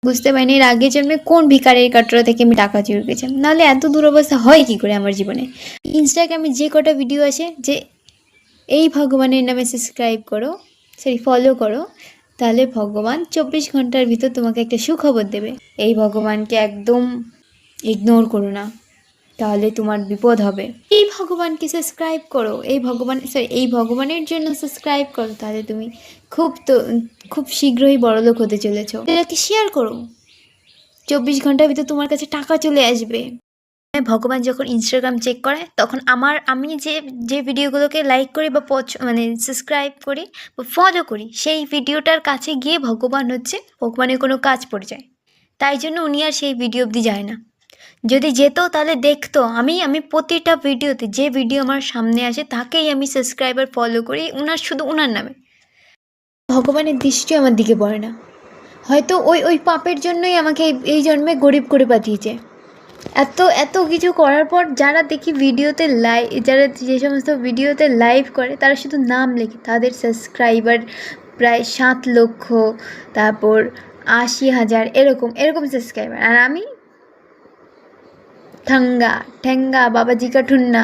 বুঝতে পারিনি এর আগের জন্মে কোন ভিখারির কাটরা থেকে আমি টাকা চুরি করেছিলাম, নাহলে এত দুরবস্থা হয় কি করে আমার জীবনে। ইনস্টাগ্রামে যে কটা ভিডিও আছে যে এই ভগবানের নামে সাবস্ক্রাইব করো, সরি ফলো করো, তাহলে ভগবান 24 ঘন্টার ভিতর তোমাকে একটা সুখবর দেবে। এই ভগবানকে একদম ইগনোর করো না, তাহলে তোমার বিপদ হবে। এই ভগবানকে সাবস্ক্রাইব করো, এই ভগবানের জন্য সাবস্ক্রাইব করো, তাহলে তুমি খুব শীঘ্রই বড়লোক হতে চলেছো। এটাকে শেয়ার করো, 24 ঘন্টার ভিতর তোমার কাছে টাকা চলে আসবে। ভগবান যখন ইনস্টাগ্রাম চেক করে তখন আমি যে ভিডিওগুলোকে লাইক করি বা সাবস্ক্রাইব করি বা ফলো করি, সেই ভিডিওটার কাছে গিয়ে ভগবানের কোনো কাজ পড়ে যায়। তাই জন্য উনি আর সেই ভিডিও অবধি যায় না। যদি যেত তাহলে দেখতো আমি প্রতিটা ভিডিওতে যে ভিডিও আমার সামনে আসে তাকেই আমি সাবস্ক্রাইবার ফলো করি, শুধু ওনার নামে। ভগবানের দৃষ্টিও আমার দিকে পড়ে না। হয়তো ওই পাপের জন্যই আমাকে এই জন্মে গরিব করে পাঠিয়েছে। এত কিছু করার পর যারা দেখি যারা যে সমস্ত ভিডিওতে লাইভ করে তারা শুধু নাম লেখে, তাদের সাবস্ক্রাইবার প্রায় 7 লক্ষ, তারপর 80,000 এরকম সাবস্ক্রাইবার, আর আমি ঠ্যাঙ্গা বাবাজি কা ঠুন্না।